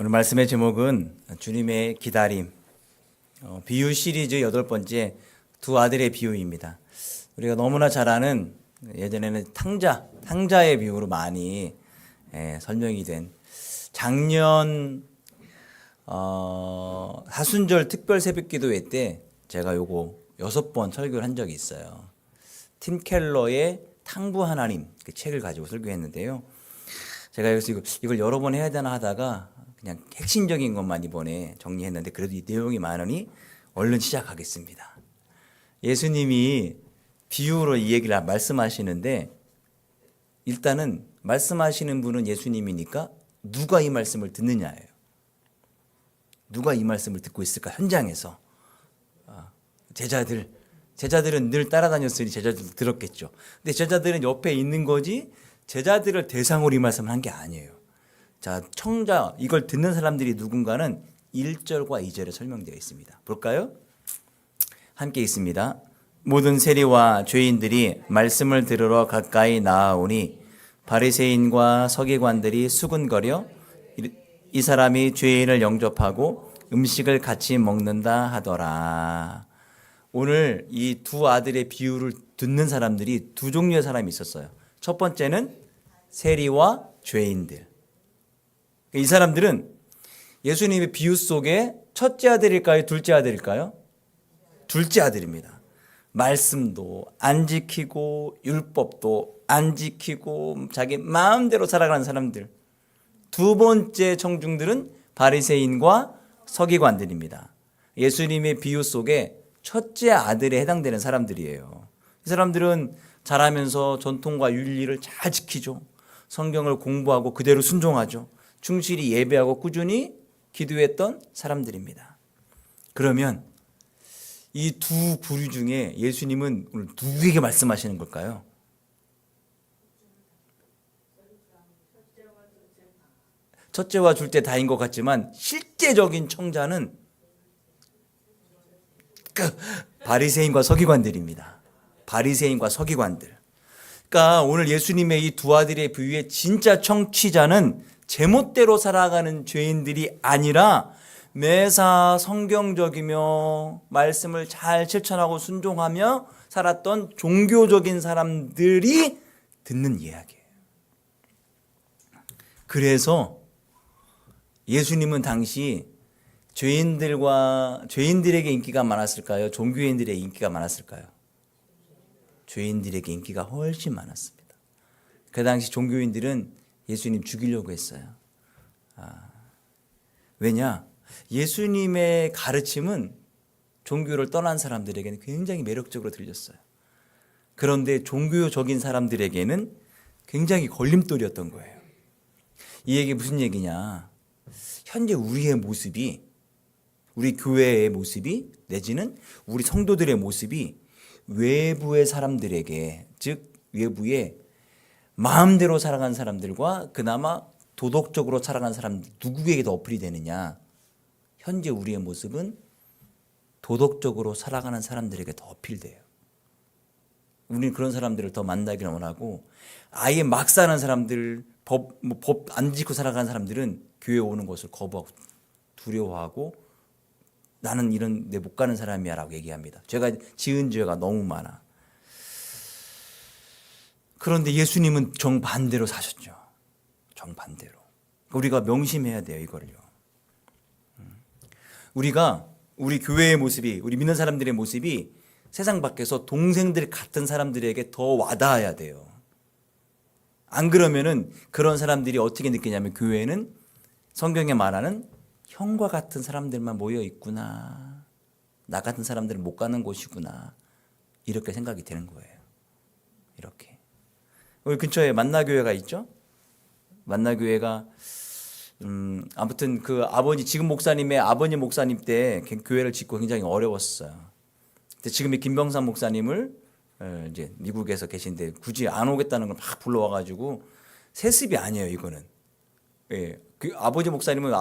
오늘 말씀의 제목은 주님의 기다림, 비유 시리즈 8번째 두 아들의 비유입니다. 우리가 너무나 잘 아는 예전에는 탕자의 비유로 많이 설명이 된 작년 사순절 특별 새벽기도회 때 제가 요거 6번 설교를 한 적이 있어요. 팀 켈러의 탕부 하나님 그 책을 가지고 설교했는데요. 제가 여기서 이걸 여러 번 해야 되나 하다가 그냥 핵심적인 것만 이번에 정리했는데 그래도 이 내용이 많으니 얼른 시작하겠습니다. 예수님이 비유로 이 얘기를 말씀하시는데 일단은 말씀하시는 분은 예수님이니까 누가 이 말씀을 듣느냐예요. 누가 이 말씀을 듣고 있을까? 현장에서 제자들은 늘 따라다녔으니 제자들도 들었겠죠. 근데 제자들은 옆에 있는 거지 제자들을 대상으로 이 말씀을 한 게 아니에요. 자, 청자, 이걸 듣는 사람들이 누군가는 1절과 2절에 설명되어 있습니다. 볼까요? 함께 있습니다. 모든 세리와 죄인들이 말씀을 들으러 가까이 나아오니 바리새인과 서기관들이 수군거려 이 사람이 죄인을 영접하고 음식을 같이 먹는다 하더라. 오늘 이 두 아들의 비유를 듣는 사람들이 두 종류의 사람이 있었어요. 첫 번째는 세리와 죄인들. 이 사람들은 예수님의 비유 속에 첫째 아들일까요? 둘째 아들일까요? 둘째 아들입니다. 말씀도 안 지키고 율법도 안 지키고 자기 마음대로 살아가는 사람들. 두 번째 청중들은 바리새인과 서기관들입니다. 예수님의 비유 속에 첫째 아들에 해당되는 사람들이에요. 이 사람들은 자라면서 전통과 윤리를 잘 지키죠. 성경을 공부하고 그대로 순종하죠. 충실히 예배하고 꾸준히 기도했던 사람들입니다. 그러면 이 두 부류 중에 예수님은 오늘 누구에게 말씀하시는 걸까요? 첫째와 둘째 다인 것 같지만 실제적인 청자는 바리새인과 서기관들입니다. 바리새인과 서기관들. 그러니까 오늘 예수님의 이 두 아들의 비유의 진짜 청취자는 제멋대로 살아가는 죄인들이 아니라 매사 성경적이며 말씀을 잘 실천하고 순종하며 살았던 종교적인 사람들이 듣는 이야기예요. 그래서 예수님은 당시 죄인들에게 인기가 많았을까요? 종교인들에게 인기가 많았을까요? 죄인들에게 인기가 훨씬 많았습니다. 그 당시 종교인들은 예수님 죽이려고 했어요. 왜냐? 예수님의 가르침은 종교를 떠난 사람들에게는 굉장히 매력적으로 들렸어요. 그런데 종교적인 사람들에게는 굉장히 걸림돌이었던 거예요. 이 얘기 무슨 얘기냐? 현재 우리의 모습이, 우리 교회의 모습이 내지는 우리 성도들의 모습이 외부의 사람들에게, 즉 외부의 마음대로 살아가는 사람들과 그나마 도덕적으로 살아가는 사람 누구에게 더 어필이 되느냐? 현재 우리의 모습은 도덕적으로 살아가는 사람들에게 더 어필돼요. 우리는 그런 사람들을 더 만나기를 원하고 아예 막 사는 사람들, 법 안 지키고 살아가는 사람들은 교회에 오는 것을 거부하고 두려워하고 나는 이런 데 못 가는 사람이야 라고 얘기합니다. 제가 지은 죄가 너무 많아. 그런데 예수님은 정반대로 사셨죠. 정반대로. 우리가 명심해야 돼요, 이걸요. 우리 교회의 모습이, 우리 믿는 사람들의 모습이 세상 밖에서 동생들 같은 사람들에게 더 와닿아야 돼요. 안 그러면은 그런 사람들이 어떻게 느끼냐면 교회에는 성경에 말하는 형과 같은 사람들만 모여 있구나. 나 같은 사람들은 못 가는 곳이구나. 이렇게 생각이 되는 거예요. 이렇게. 우리 근처에 만나교회가 있죠? 만나교회가 아무튼 그 지금 목사님의 아버님 목사님 때 교회를 짓고 굉장히 어려웠어요. 근데 지금의 김병삼 목사님을 이제 미국에서 계신데 굳이 안 오겠다는 걸 막 불러와가지고 세습이 아니에요, 이거는. 예, 그 아버지 목사님은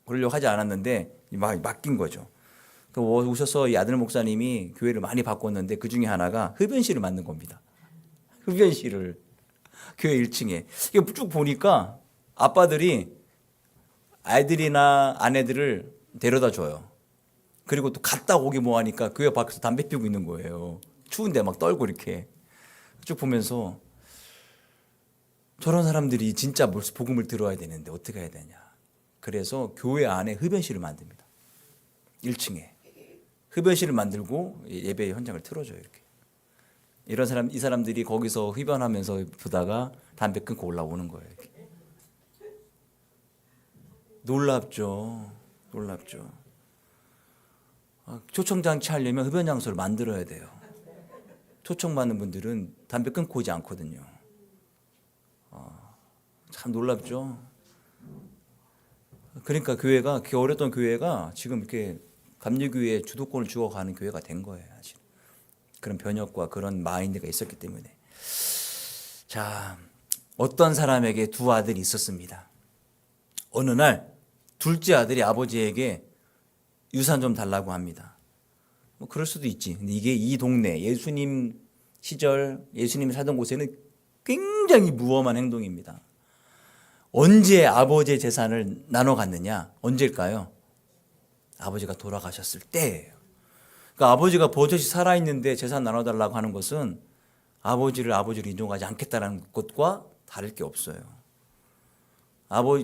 그러려고 하지 않았는데 막 맡긴 거죠. 오셔서 이 아들 목사님이 교회를 많이 바꿨는데 그 중에 하나가 흡연실을 만든 겁니다. 흡연실을 교회 1층에. 이거 쭉 보니까 아빠들이 아이들이나 아내들을 데려다 줘요. 그리고 또 갔다 오기 뭐하니까 교회 밖에서 담배 피우고 있는 거예요. 추운데 막 떨고 이렇게 쭉 보면서 저런 사람들이 진짜 복음을 들어야 되는데 어떻게 해야 되냐. 그래서 교회 안에 흡연실을 만듭니다. 1층에 흡연실을 만들고 예배 현장을 틀어줘요. 이렇게 이 사람들이 거기서 흡연하면서 보다가 담배 끊고 올라오는 거예요. 이렇게. 놀랍죠. 초청장치 하려면 흡연 장소를 만들어야 돼요. 초청받는 분들은 담배 끊고 오지 않거든요. 참 놀랍죠. 그러니까 교회가 어렸던 교회가 지금 이렇게 감리교회의 주도권을 주어가는 교회가 된 거예요. 사실 그런 변혁과 그런 마인드가 있었기 때문에. 자, 어떤 사람에게 두 아들이 있었습니다. 어느 날 둘째 아들이 아버지에게 유산 좀 달라고 합니다. 뭐 그럴 수도 있지. 근데 이게 이 동네 예수님 시절 예수님이 살던 곳에는 굉장히 무엄한 행동입니다. 언제 아버지의 재산을 나눠 갖느냐? 언제일까요? 아버지가 돌아가셨을 때예요. 그러니까 아버지가 버젓이 살아있는데 재산 나눠달라고 하는 것은 아버지를 인정하지 않겠다는 것과 다를 게 없어요.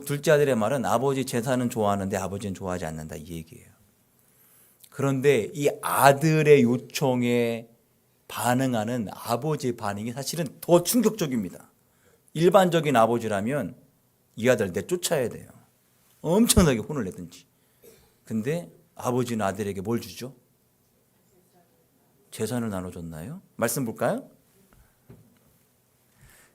둘째 아들의 말은 아버지 재산은 좋아하는데 아버지는 좋아하지 않는다 이 얘기예요. 그런데 이 아들의 요청에 반응하는 아버지의 반응이 사실은 더 충격적입니다. 일반적인 아버지라면 이 아들 내쫓아야 돼요. 엄청나게 혼을 내든지. 근데 아버지는 아들에게 뭘 주죠? 재산을 나눠줬나요? 말씀 볼까요?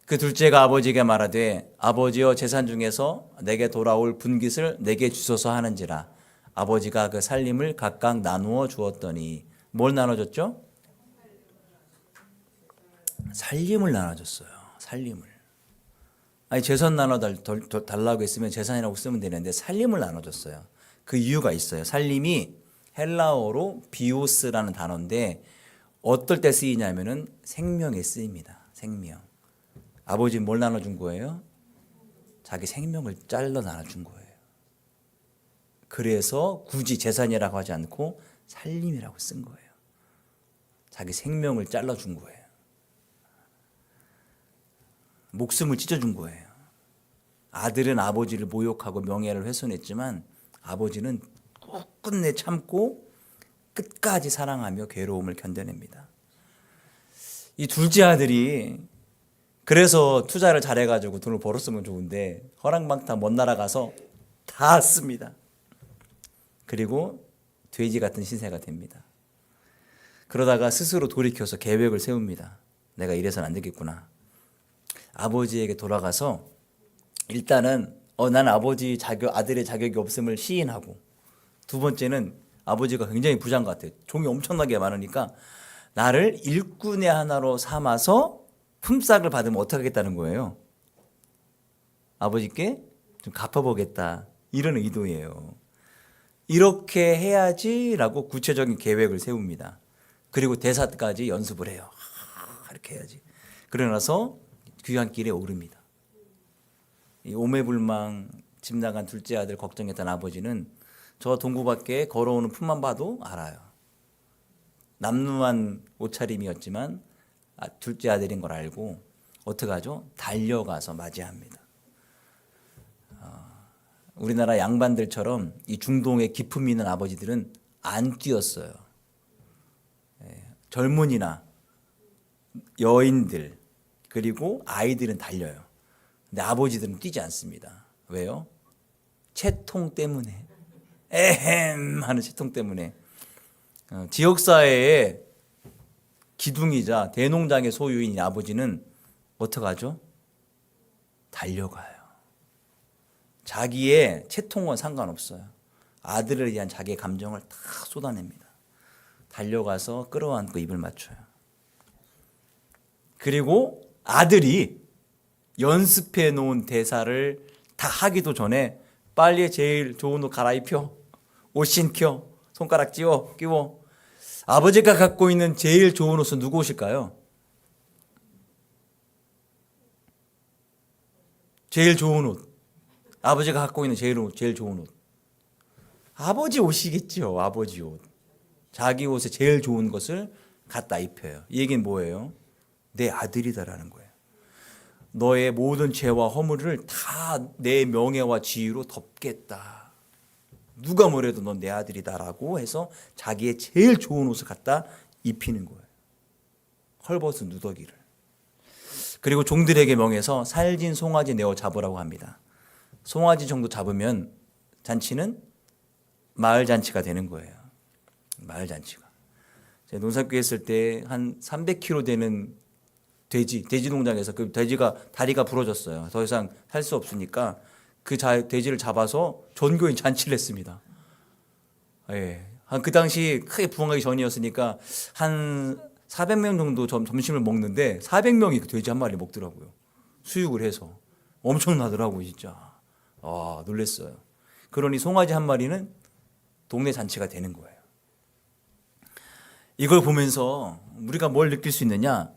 그 둘째가 아버지에게 말하되 아버지여 재산 중에서 내게 돌아올 분깃을 내게 주소서 하는지라. 아버지가 그 살림을 각각 나누어 주었더니 뭘 나눠줬죠? 살림을 나눠줬어요. 살림을. 아니 재산 나눠달라고 했으면 재산이라고 쓰면 되는데 살림을 나눠줬어요. 그 이유가 있어요. 살림이 헬라어로 비오스라는 단어인데 어떨 때 쓰이냐면은 생명에 쓰입니다. 생명. 아버지는 뭘 나눠준 거예요? 자기 생명을 잘라 나눠준 거예요. 그래서 굳이 재산이라고 하지 않고 살림이라고 쓴 거예요. 자기 생명을 잘라준 거예요. 목숨을 찢어준 거예요. 아들은 아버지를 모욕하고 명예를 훼손했지만 아버지는 끝내 참고 끝까지 사랑하며 괴로움을 견뎌냅니다. 이 둘째 아들이 그래서 투자를 잘해가지고 돈을 벌었으면 좋은데 허랑방탕 먼 나라 가서 다 씁니다. 그리고 돼지 같은 신세가 됩니다. 그러다가 스스로 돌이켜서 계획을 세웁니다. 내가 이래서는 안 되겠구나. 아버지에게 돌아가서 일단은 난 아들의 자격이 없음을 시인하고, 두 번째는 아버지가 굉장히 부자인 것 같아요. 종이 엄청나게 많으니까 나를 일꾼의 하나로 삼아서 품삯을 받으면 어떻게 하겠다는 거예요? 아버지께 좀 갚아보겠다 이런 의도예요. 이렇게 해야지라고 구체적인 계획을 세웁니다. 그리고 대사까지 연습을 해요. 이렇게 해야지. 그러고 나서 귀환길에 오릅니다. 이 오매불망 집 나간 둘째 아들 걱정했던 아버지는 저 동구 밖에 걸어오는 품만 봐도 알아요. 남루한 옷차림이었지만 둘째 아들인 걸 알고 어떻게 하죠? 달려가서 맞이합니다. 우리나라 양반들처럼 이 중동에 기품 있는 아버지들은 안 뛰었어요. 젊은이나 여인들 그리고 아이들은 달려요. 근데 아버지들은 뛰지 않습니다. 왜요? 채통 때문에. 에헴 하는 채통 때문에. 지역사회의 기둥이자 대농장의 소유인 아버지는 어떻게 하죠? 달려가요. 자기의 채통과 상관없어요. 아들에 대한 자기의 감정을 다 쏟아냅니다. 달려가서 끌어안고 입을 맞춰요. 그리고 아들이 연습해 놓은 대사를 다 하기도 전에 빨리 제일 좋은 옷 갈아입혀, 옷 신겨, 손가락 끼워. 아버지가 갖고 있는 제일 좋은 옷은 누구 옷일까요? 제일 좋은 옷. 아버지가 갖고 있는 제일 좋은 옷. 아버지 옷이겠죠. 아버지 옷. 자기 옷에 제일 좋은 것을 갖다 입혀요. 이 얘기는 뭐예요? 내 아들이다라는 거예요. 너의 모든 죄와 허물을 다 내 명예와 지위로 덮겠다. 누가 뭐래도 넌 내 아들이다라고 해서 자기의 제일 좋은 옷을 갖다 입히는 거예요. 헐벗은 누더기를. 그리고 종들에게 명해서 살진 송아지 내어 잡으라고 합니다. 송아지 정도 잡으면 잔치는 마을 잔치가 되는 거예요. 마을 잔치가. 제가 농사교회 있을 때 한 300kg 되는 돼지 농장에서 그 돼지가 다리가 부러졌어요. 더 이상 살 수 없으니까 그 돼지를 잡아서 전교인 잔치를 했습니다. 예. 그 당시 크게 부흥하기 전이었으니까 한 400명 정도 점심을 먹는데 400명이 그 돼지 한 마리 먹더라고요. 수육을 해서. 엄청나더라고요, 진짜. 아, 놀랬어요. 그러니 송아지 한 마리는 동네 잔치가 되는 거예요. 이걸 보면서 우리가 뭘 느낄 수 있느냐?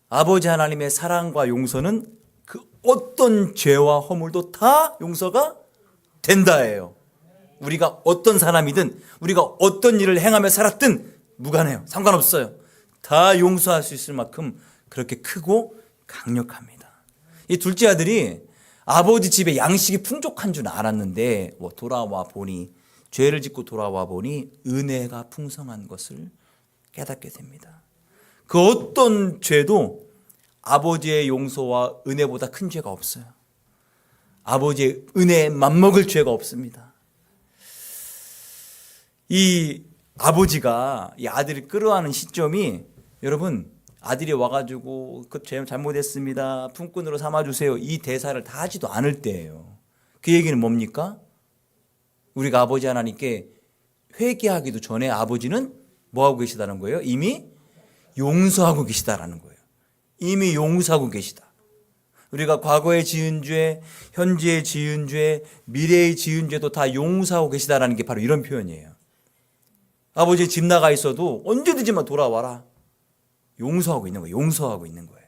아버지 하나님의 사랑과 용서는 그 어떤 죄와 허물도 다 용서가 된다예요. 우리가 어떤 사람이든 우리가 어떤 일을 행하며 살았든 무관해요. 상관없어요. 다 용서할 수 있을 만큼 그렇게 크고 강력합니다. 이 둘째 아들이 아버지 집에 양식이 풍족한 줄 알았는데 돌아와 보니 죄를 짓고 돌아와 보니 은혜가 풍성한 것을 깨닫게 됩니다. 그 어떤 죄도 아버지의 용서와 은혜보다 큰 죄가 없어요. 아버지의 은혜에 맞먹을 죄가 없습니다. 이 아버지가 이 아들을 끌어안는 시점이 여러분 아들이 와가지고 그 죄 잘못했습니다. 품꾼으로 삼아주세요. 이 대사를 다 하지도 않을 때예요. 그 얘기는 뭡니까? 우리가 아버지 하나님께 회개하기도 전에 아버지는 뭐하고 계시다는 거예요? 이미 용서하고 계시다라는 거예요. 이미 용서하고 계시다. 우리가 과거에 지은 죄, 현재에 지은 죄, 미래에 지은 죄도 다 용서하고 계시다라는 게 바로 이런 표현이에요. 아버지 집 나가 있어도 언제든지만 돌아와라. 용서하고 있는 거예요. 용서하고 있는 거예요.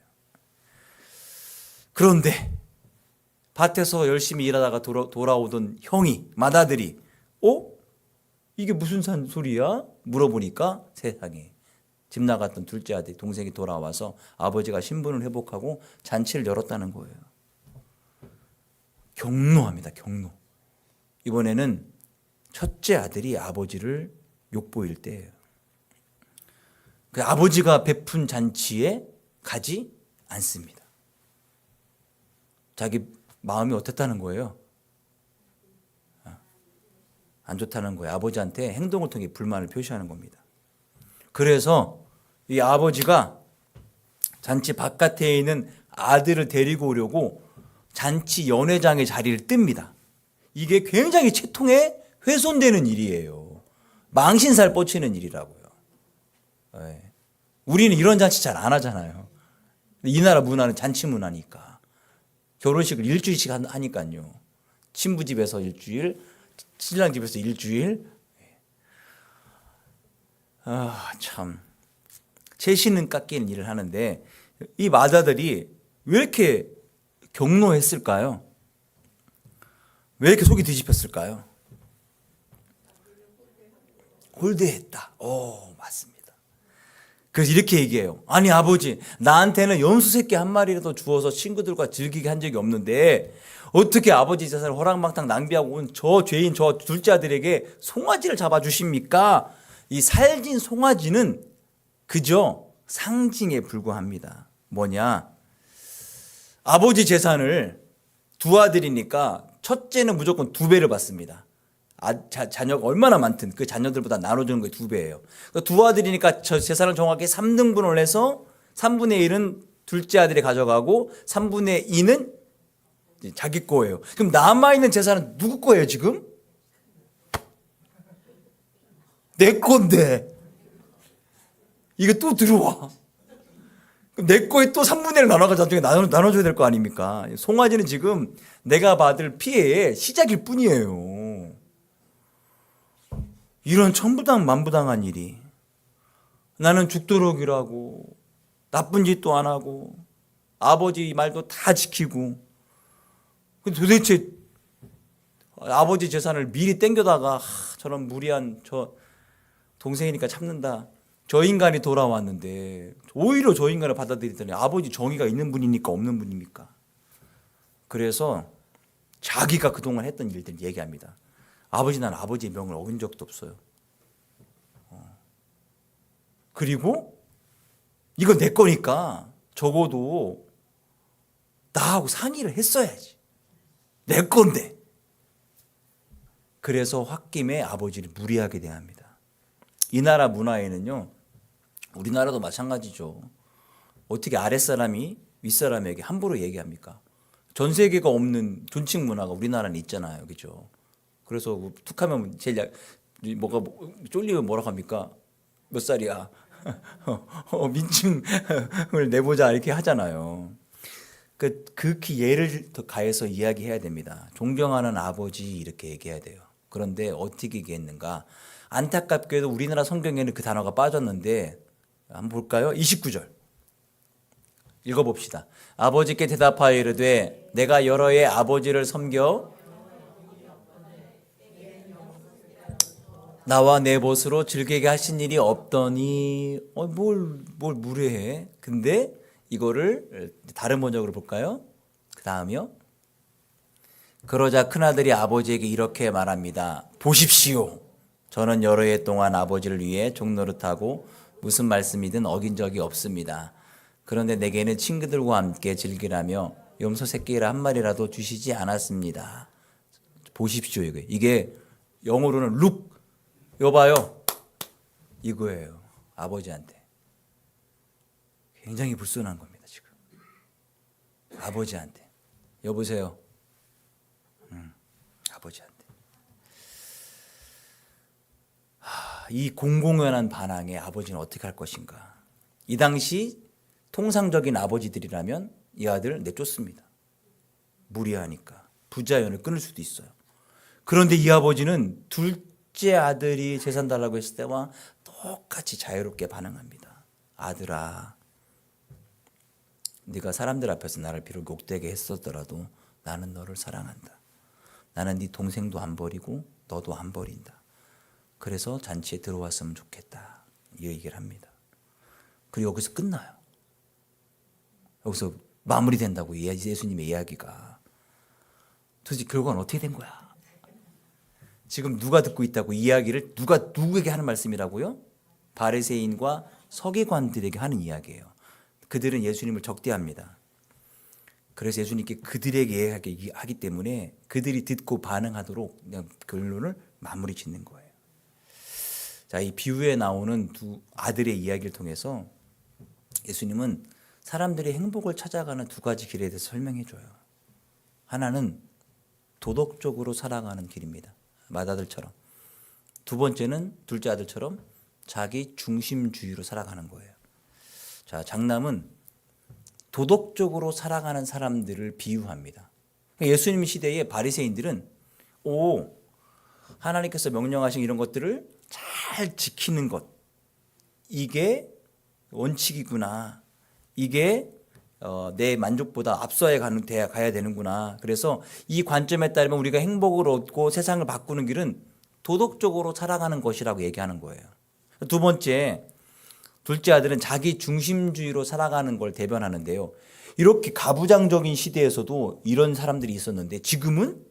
그런데 밭에서 열심히 일하다가 돌아오던 형이 맏아들이 이게 무슨 소리야? 물어보니까 세상에 집 나갔던 둘째 아들 동생이 돌아와서 아버지가 신분을 회복하고 잔치를 열었다는 거예요. 경노합니다. 경노. 이번에는 첫째 아들이 아버지를 욕보일 때예요. 그 아버지가 베푼 잔치에 가지 않습니다. 자기 마음이 어땠다는 거예요? 안 좋다는 거예요. 아버지한테 행동을 통해 불만을 표시하는 겁니다. 그래서 이 아버지가 잔치 바깥에 있는 아들을 데리고 오려고 잔치 연회장의 자리를 뜹니다. 이게 굉장히 채통에 훼손되는 일이에요. 망신살 뻗치는 일이라고요. 네. 우리는 이런 잔치 잘 안 하잖아요. 이 나라 문화는 잔치 문화니까. 결혼식을 일주일씩 하니까요. 친부 집에서 일주일, 신랑 집에서 일주일. 참. 채신은 깎이는 일을 하는데 이 맏아들이 왜 이렇게 경노했을까요? 왜 이렇게 속이 뒤집혔을까요? 홀대했다. 맞습니다. 그래서 이렇게 얘기해요. 아니 아버지, 나한테는 염소 새끼 한 마리라도 주어서 친구들과 즐기게 한 적이 없는데 어떻게 아버지 재산을 호랑방탕 낭비하고 온 저 죄인 저 둘째 아들에게 송아지를 잡아주십니까? 이 살진 송아지는 그저 상징에 불과합니다. 뭐냐? 아버지 재산을 두 아들이니까 첫째는 무조건 2배를 받습니다. 자녀가 얼마나 많든 그 자녀들보다 나눠주는 게 2배예요. 두 아들이니까 저 재산을 정확히 3등분을 해서 3분의 1은 둘째 아들이 가져가고 3분의 2는 자기 거예요. 그럼 남아있는 재산은 누구 거예요 지금? 내 건데 이게 또 들어와. 그럼 내 거에 또 3분의 1을 나눠가지고 나중에 나눠줘야 될 거 아닙니까? 송아지는 지금 내가 받을 피해의 시작일 뿐이에요. 이런 천부당 만부당한 일이. 나는 죽도록 일하고 나쁜 짓도 안 하고 아버지 말도 다 지키고 도대체 아버지 재산을 미리 땡겨다가 저런 무리한 저 동생이니까 참는다. 저 인간이 돌아왔는데 오히려 저 인간을 받아들이더니 아버지 정의가 있는 분이니까 없는 분입니까? 그래서 자기가 그동안 했던 일들 얘기합니다. 아버지 난 아버지의 명을 어긴 적도 없어요. 그리고 이거 내 거니까 적어도 나하고 상의를 했어야지. 내 건데. 그래서 홧김에 아버지를 무리하게 대합니다. 이 나라 문화에는요, 우리나라도 마찬가지죠. 어떻게 아랫사람이 윗사람에게 함부로 얘기합니까? 전 세계가 없는 존칭 문화가 우리나라는 있잖아요. 그죠? 그래서 툭하면 제일 뭐가 쫄리면 뭐라고 합니까? 몇 살이야? 민증을 내보자 이렇게 하잖아요. 극히 예를 더 가해서 이야기해야 됩니다. 존경하는 아버지 이렇게 얘기해야 돼요. 그런데 어떻게 얘기했는가? 안타깝게도 우리나라 성경에는 그 단어가 빠졌는데 한번 볼까요? 29절 읽어봅시다. 아버지께 대답하여 이르되 내가 여러 해 아버지를 섬겨 나와 내 벗으로 즐기게 하신 일이 없더니 뭘 무례해. 근데 이거를 다른 번역으로 볼까요? 그 다음이요. 그러자 큰아들이 아버지에게 이렇게 말합니다. 보십시오. 저는 여러 해 동안 아버지를 위해 종노릇하고 무슨 말씀이든 어긴 적이 없습니다. 그런데 내게는 친구들과 함께 즐기라며 염소 새끼를 한 마리라도 주시지 않았습니다. 보십시오. 이게 영어로는 look. 여봐요. 이거예요. 아버지한테. 굉장히 불순한 겁니다. 지금. 아버지한테. 여보세요. 아버지한테. 이 공공연한 반항에 아버지는 어떻게 할 것인가. 이 당시 통상적인 아버지들이라면 이 아들을 내쫓습니다. 무리하니까. 부자연을 끊을 수도 있어요. 그런데 이 아버지는 둘째 아들이 재산 달라고 했을 때와 똑같이 자유롭게 반응합니다. 아들아, 네가 사람들 앞에서 나를 비록 욕되게 했었더라도 나는 너를 사랑한다. 나는 네 동생도 안 버리고 너도 안 버린다. 그래서 잔치에 들어왔으면 좋겠다. 이 얘기를 합니다. 그리고 여기서 끝나요. 여기서 마무리된다고 예수님의 이야기가. 도대체 결과는 어떻게 된 거야? 지금 누가 듣고 있다고 이야기를 누구에게 하는 말씀이라고요? 바리새인과 서기관들에게 하는 이야기예요. 그들은 예수님을 적대합니다. 그래서 예수님께 그들에게 이야기하기 때문에 그들이 듣고 반응하도록 그냥 결론을 마무리 짓는 거예요. 자, 이 비유에 나오는 두 아들의 이야기를 통해서 예수님은 사람들이 행복을 찾아가는 두 가지 길에 대해서 설명해 줘요. 하나는 도덕적으로 살아가는 길입니다. 맏아들처럼. 두 번째는 둘째 아들처럼 자기 중심주의로 살아가는 거예요. 자, 장남은 도덕적으로 살아가는 사람들을 비유합니다. 예수님 시대의 바리새인들은 하나님께서 명령하신 이런 것들을 잘 지키는 것, 이게 원칙이구나. 이게 내 만족보다 앞서야 가야 되는구나. 그래서 이 관점에 따르면 우리가 행복을 얻고 세상을 바꾸는 길은 도덕적으로 살아가는 것이라고 얘기하는 거예요. 두 번째, 둘째 아들은 자기 중심주의로 살아가는 걸 대변하는데요. 이렇게 가부장적인 시대에서도 이런 사람들이 있었는데 지금은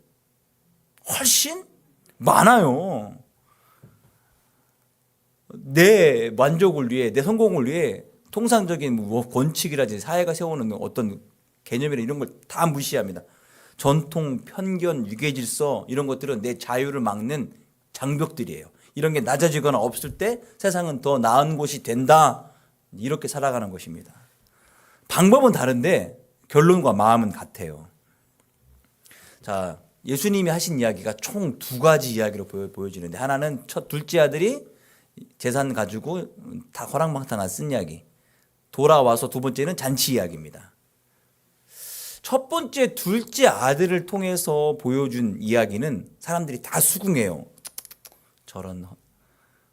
훨씬 많아요. 내 만족을 위해, 내 성공을 위해 통상적인 원칙이라든지 사회가 세우는 어떤 개념이나 이런 걸 다 무시합니다. 전통, 편견, 유계질서 이런 것들은 내 자유를 막는 장벽들이에요. 이런 게 낮아지거나 없을 때 세상은 더 나은 곳이 된다. 이렇게 살아가는 것입니다. 방법은 다른데 결론과 마음은 같아요. 자, 예수님이 하신 이야기가 총 두 가지 이야기로 보여지는데 하나는 둘째 아들이 재산 가지고 다 허랑방탕한 쓴 이야기. 돌아와서 두 번째는 잔치 이야기입니다. 첫 번째 둘째 아들을 통해서 보여준 이야기는 사람들이 다 수긍해요. 저런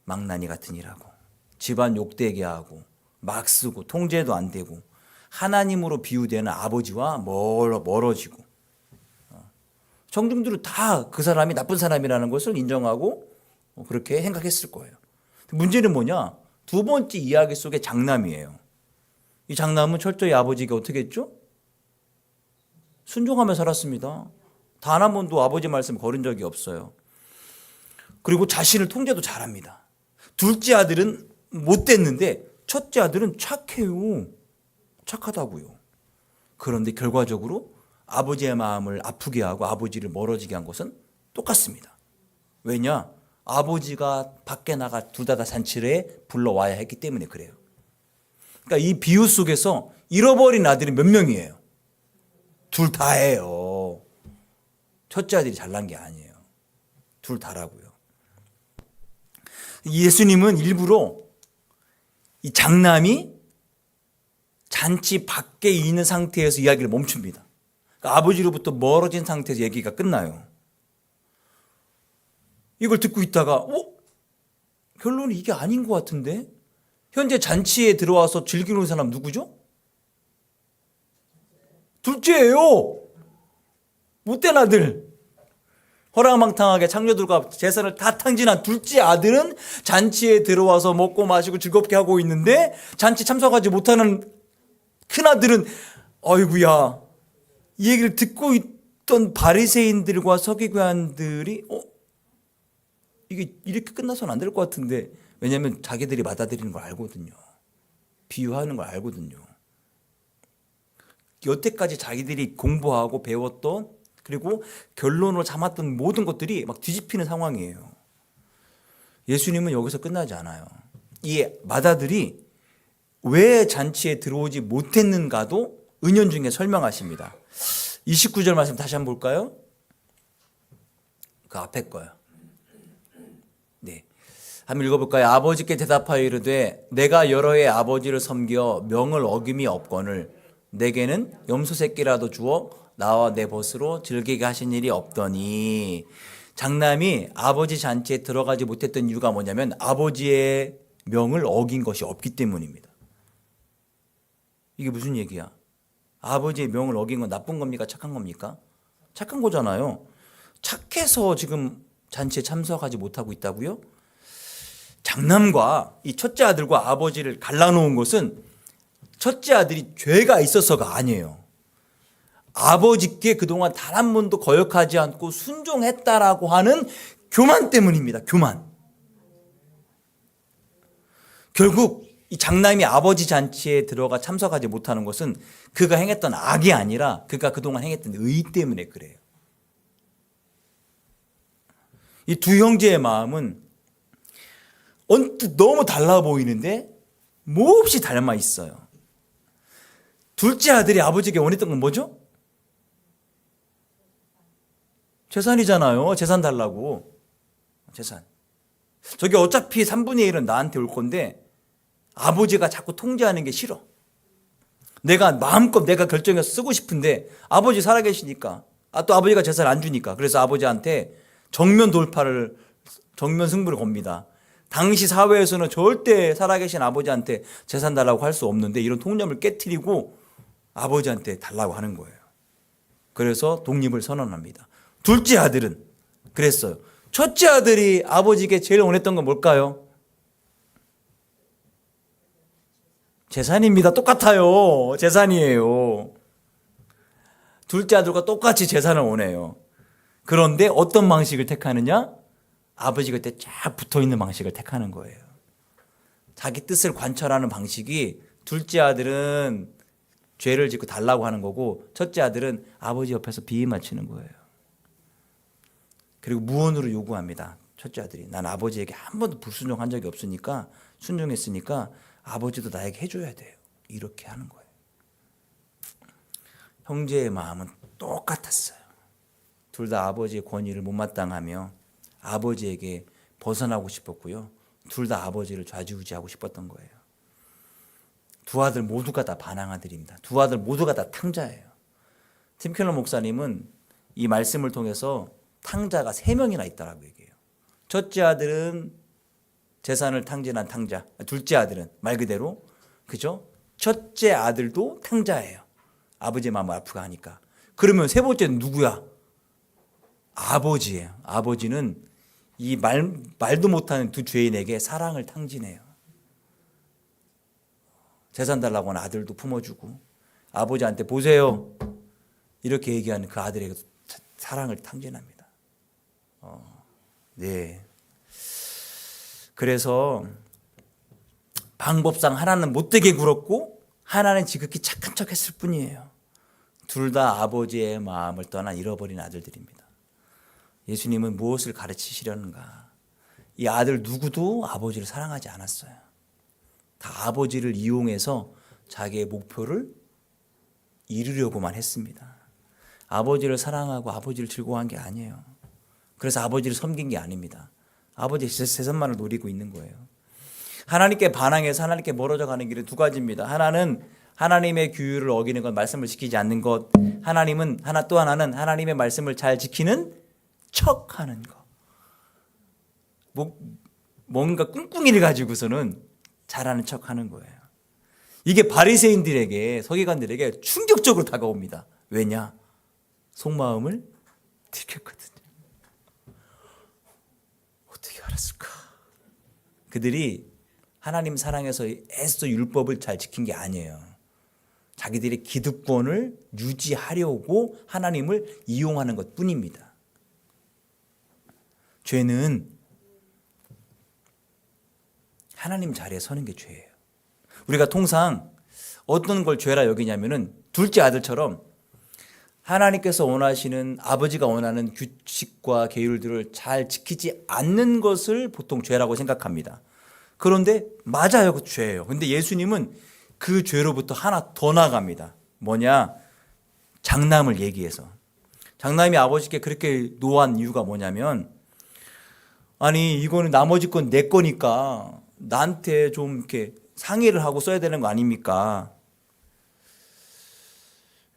망나니 같은 일하고 집안 욕되게 하고 막 쓰고 통제도 안 되고 하나님으로 비유되는 아버지와 멀어지고 청중들은 다 그 사람이 나쁜 사람이라는 것을 인정하고 그렇게 생각했을 거예요. 문제는 뭐냐? 두 번째 이야기 속의 장남이에요. 이 장남은 철저히 아버지가 어떻게 했죠? 순종하며 살았습니다. 단 한 번도 아버지 말씀 거른 적이 없어요. 그리고 자신을 통제도 잘합니다. 둘째 아들은 못됐는데 첫째 아들은 착해요. 착하다고요. 그런데 결과적으로 아버지의 마음을 아프게 하고 아버지를 멀어지게 한 것은 똑같습니다. 왜냐? 아버지가 밖에 나가 둘 다 잔치를 불러와야 했기 때문에 그래요. 그러니까 이 비유 속에서 잃어버린 아들이 몇 명이에요? 둘 다예요. 첫째 아들이 잘난 게 아니에요. 둘 다라고요. 예수님은 일부러 이 장남이 잔치 밖에 있는 상태에서 이야기를 멈춥니다. 그러니까 아버지로부터 멀어진 상태에서 얘기가 끝나요. 이걸 듣고 있다가 결론은 이게 아닌 것 같은데? 현재 잔치에 들어와서 즐기는 사람 누구죠? 둘째예요. 못된 아들. 허랑방탕하게 창녀들과 제사를 다 탕진한 둘째 아들은 잔치에 들어와서 먹고 마시고 즐겁게 하고 있는데 잔치 참석하지 못하는 큰아들은 아이고야, 이 얘기를 듣고 있던 바리새인들과 서기관들이 이게 이렇게 끝나서는 안 될 것 같은데, 왜냐하면 자기들이 받아들이는 걸 알거든요. 비유하는 걸 알거든요. 여태까지 자기들이 공부하고 배웠던 그리고 결론으로 삼았던 모든 것들이 막 뒤집히는 상황이에요. 예수님은 여기서 끝나지 않아요. 이 맏아들이 왜 잔치에 들어오지 못했는가도 은연중에 설명하십니다. 29절 말씀 다시 한번 볼까요? 그 앞에 거요. 네, 한번 읽어볼까요? 아버지께 대답하여 이르되 내가 여러 해 아버지를 섬겨 명을 어김이 없거늘 내게는 염소 새끼라도 주어 나와 내 벗으로 즐기게 하신 일이 없더니. 장남이 아버지 잔치에 들어가지 못했던 이유가 뭐냐면 아버지의 명을 어긴 것이 없기 때문입니다. 이게 무슨 얘기야? 아버지의 명을 어긴 건 나쁜 겁니까? 착한 겁니까? 착한 거잖아요. 착해서 지금 잔치에 참석하지 못하고 있다고요? 장남과 이 첫째 아들과 아버지를 갈라놓은 것은 첫째 아들이 죄가 있어서가 아니에요. 아버지께 그동안 단 한 번도 거역하지 않고 순종했다라고 하는 교만 때문입니다. 교만. 결국 이 장남이 아버지 잔치에 들어가 참석하지 못하는 것은 그가 행했던 악이 아니라 그가 그동안 행했던 의 때문에 그래요. 이 두 형제의 마음은 언뜻 너무 달라 보이는데 몹시 닮아 있어요. 둘째 아들이 아버지에게 원했던 건 뭐죠? 재산이잖아요. 재산 달라고. 재산. 저게 어차피 3분의 1은 나한테 올 건데 아버지가 자꾸 통제하는 게 싫어. 내가 마음껏 내가 결정해서 쓰고 싶은데 아버지 살아계시니까, 또 아버지가 재산을 안 주니까, 그래서 아버지한테 정면 돌파를, 정면 승부를 겁니다. 당시 사회에서는 절대 살아계신 아버지한테 재산 달라고 할 수 없는데 이런 통념을 깨트리고 아버지한테 달라고 하는 거예요. 그래서 독립을 선언합니다. 둘째 아들은 그랬어요. 첫째 아들이 아버지에게 제일 원했던 건 뭘까요? 재산입니다. 똑같아요. 재산이에요. 둘째 아들과 똑같이 재산을 원해요. 그런데 어떤 방식을 택하느냐? 아버지 곁에 쫙 붙어있는 방식을 택하는 거예요. 자기 뜻을 관철하는 방식이 둘째 아들은 죄를 짓고 달라고 하는 거고 첫째 아들은 아버지 옆에서 비위 맞추는 거예요. 그리고 무언으로 요구합니다. 첫째 아들이 난 아버지에게 한 번도 불순종한 적이 없으니까, 순종했으니까 아버지도 나에게 해줘야 돼요. 이렇게 하는 거예요. 형제의 마음은 똑같았어요. 둘 다 아버지의 권위를 못마땅하며 아버지에게 벗어나고 싶었고요. 둘 다 아버지를 좌지우지하고 싶었던 거예요. 두 아들 모두가 다 반항아들입니다. 두 아들 모두가 다 탕자예요. 팀 켈러 목사님은 이 말씀을 통해서 탕자가 3명이나 있다라고 얘기해요. 첫째 아들은 재산을 탕진한 탕자, 둘째 아들은 말 그대로, 그죠? 첫째 아들도 탕자예요. 아버지의 마음을 아프게 하니까. 그러면 세 번째는 누구야? 아버지예요. 아버지는 이 말도 못하는 두 죄인에게 사랑을 탕진해요. 재산 달라고 하는 아들도 품어주고 아버지한테 보세요 이렇게 얘기하는 그 아들에게 사랑을 탕진합니다. 네. 그래서 방법상 하나는 못되게 굴었고 하나는 지극히 착한 척했을 뿐이에요. 둘 다 아버지의 마음을 떠나 잃어버린 아들들입니다. 예수님은 무엇을 가르치시려는가? 이 아들 누구도 아버지를 사랑하지 않았어요. 다 아버지를 이용해서 자기의 목표를 이루려고만 했습니다. 아버지를 사랑하고 아버지를 즐거워한 게 아니에요. 그래서 아버지를 섬긴 게 아닙니다. 아버지의 재산만을 노리고 있는 거예요. 하나님께 반항해서 하나님께 멀어져 가는 길은 두 가지입니다. 하나는 하나님의 규율을 어기는 것, 말씀을 지키지 않는 것. 또 하나는 하나님의 말씀을 잘 지키는 척하는 것. 뭔가 꿍꿍이를 가지고서는 잘하는 척하는 거예요. 이게 바리새인들에게, 서기관들에게 충격적으로 다가옵니다. 왜냐? 속마음을 들켰거든요. 어떻게 알았을까? 그들이 하나님 사랑해서 애써 율법을 잘 지킨 게 아니에요. 자기들의 기득권을 유지하려고 하나님을 이용하는 것 뿐입니다. 죄는 하나님 자리에 서는 게 죄예요. 우리가 통상 어떤 걸 죄라 여기냐면은 둘째 아들처럼 하나님께서 원하시는, 아버지가 원하는 규칙과 계율들을 잘 지키지 않는 것을 보통 죄라고 생각합니다. 그런데 맞아요, 그 죄예요. 근데 예수님은 그 죄로부터 하나 더 나아갑니다. 뭐냐? 장남을 얘기해서. 장남이 아버지께 그렇게 노한 이유가 뭐냐면, 아니 이거는 나머지 건 내 거니까 나한테 좀 이렇게 상의를 하고 써야 되는 거 아닙니까?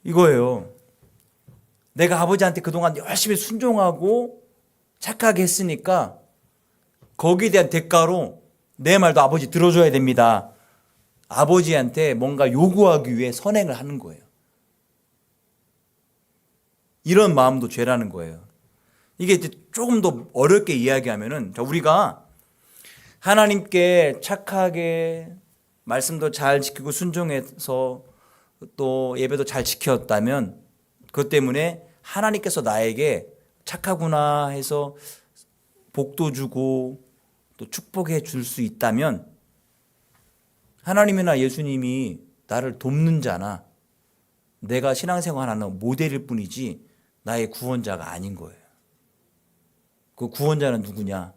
이거예요. 내가 아버지한테 그동안 열심히 순종하고 착하게 했으니까 거기에 대한 대가로 내 말도 아버지 들어줘야 됩니다. 아버지한테 뭔가 요구하기 위해 선행을 하는 거예요. 이런 마음도 죄라는 거예요. 이게 이제 조금 더 어렵게 이야기하면은, 우리가 하나님께 착하게 말씀도 잘 지키고 순종해서 또 예배도 잘 지켰다면, 그것 때문에 하나님께서 나에게 착하구나 해서 복도 주고 또 축복해 줄 수 있다면, 하나님이나 예수님이 나를 돕는 자나 내가 신앙생활하는 모델일 뿐이지 나의 구원자가 아닌 거예요. 그 구원자는 누구냐?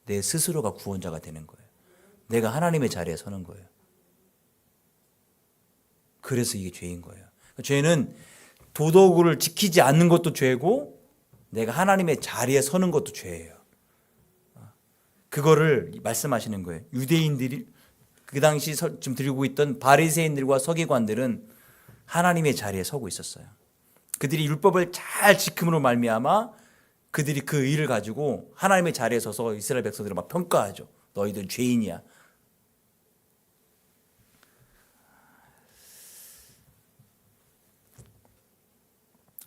내 스스로가 구원자가 되는 거예요. 내가 하나님의 자리에 서는 거예요. 그래서 이게 죄인 거예요. 죄는 도덕을 지키지 않는 것도 죄고 내가 하나님의 자리에 서는 것도 죄예요. 그거를 말씀하시는 거예요. 유대인들이 그 당시 지금 들고 있던 바리새인들과 서기관들은 하나님의 자리에 서고 있었어요. 그들이 율법을 잘 지킴으로 말미암아 그들이 그 일을 가지고 하나님의 자리에 서서 이스라엘 백성들을 막 평가하죠. 너희들 죄인이야.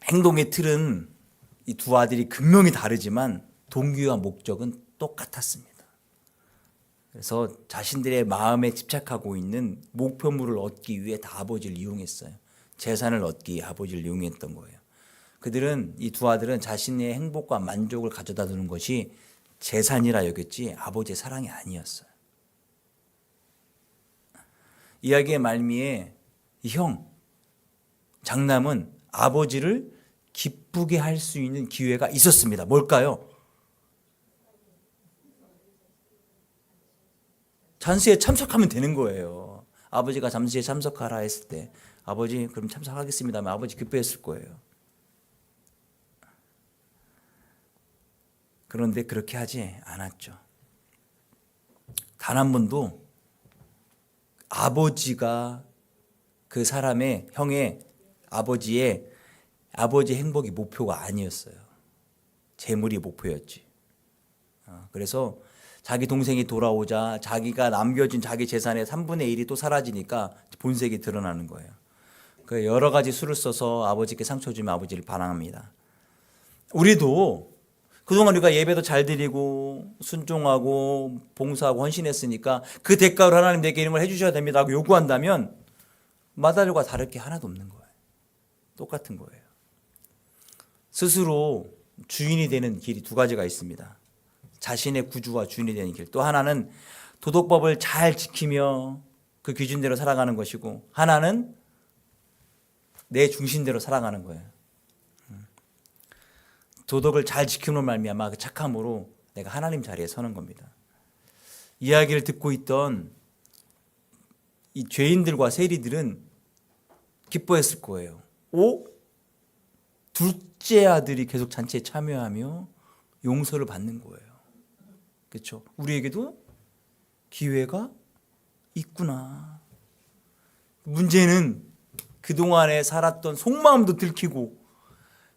행동의 틀은 이 두 아들이 극명히 다르지만 동기와 목적은 똑같았습니다. 그래서 자신들의 마음에 집착하고 있는 목표물을 얻기 위해 다 아버지를 이용했어요. 재산을 얻기 위해 아버지를 이용했던 거예요. 그들은, 이 두 아들은 자신의 행복과 만족을 가져다 두는 것이 재산이라 여겼지 아버지의 사랑이 아니었어요. 이야기의 말미에 이 장남은 아버지를 기쁘게 할 수 있는 기회가 있었습니다. 뭘까요? 잔치에 참석하면 되는 거예요. 아버지가 잔치에 참석하라 했을 때 아버지 그럼 참석하겠습니다 하면 아버지 기뻐했을 거예요. 그런데 그렇게 하지 않았죠. 단 한 번도 아버지가 그 사람의, 형의 아버지의 행복이 목표가 아니었어요. 재물이 목표였지. 그래서 자기 동생이 돌아오자 자기가 남겨진 자기 재산의 3분의 1이 또 사라지니까 본색이 드러나는 거예요. 여러 가지 수를 써서 아버지께 상처 주면 아버지를 반항합니다. 우리도 그동안 우리가 예배도 잘 드리고 순종하고 봉사하고 헌신했으니까 그 대가로 하나님 내게 이런 걸 해주셔야 됩니다 하고 요구한다면 마다들과 다를 게 하나도 없는 거예요. 똑같은 거예요. 스스로 주인이 되는 길이 두 가지가 있습니다. 자신의 구주와 주인이 되는 길. 또 하나는 도덕법을 잘 지키며 그 기준대로 살아가는 것이고, 하나는 내 중심대로 살아가는 거예요. 도덕을 잘 지키는 말미암아 그 착함으로 내가 하나님 자리에 서는 겁니다. 이야기를 듣고 있던 이 죄인들과 세리들은 기뻐했을 거예요. 오? 둘째 아들이 계속 잔치에 참여하며 용서를 받는 거예요. 그렇죠? 우리에게도 기회가 있구나. 문제는 그동안에 살았던 속마음도 들키고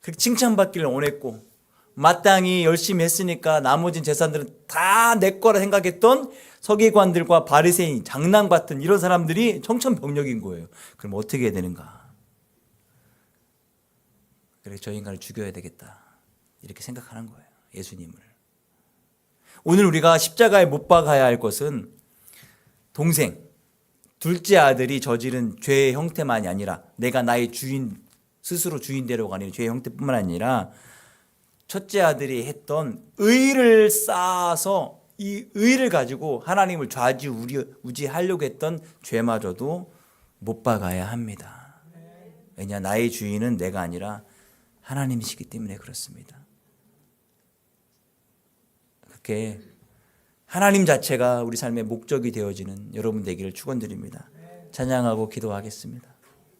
그렇게 칭찬받기를 원했고 마땅히 열심히 했으니까 나머진 재산들은 다 내 거라 생각했던 서기관들과 바리새인, 장남 같은 이런 사람들이 청천벽력인 거예요. 그럼 어떻게 해야 되는가? 그래 저 인간을 죽여야 되겠다 이렇게 생각하는 거예요. 예수님을. 오늘 우리가 십자가에 못 박아야 할 것은 동생, 둘째 아들이 저지른 죄의 형태만이 아니라 내가 나의 주인 스스로 주인대로가 아니라 죄의 형태뿐만 아니라 첫째 아들이 했던 의를 쌓아서 이 의를 가지고 하나님을 좌지우지하려고 했던 죄마저도 못 박아야 합니다. 왜냐 나의 주인은 내가 아니라 하나님이시기 때문에 그렇습니다. 그렇게 하나님 자체가 우리 삶의 목적이 되어지는 여러분 되기를 축원드립니다. 찬양하고 기도하겠습니다.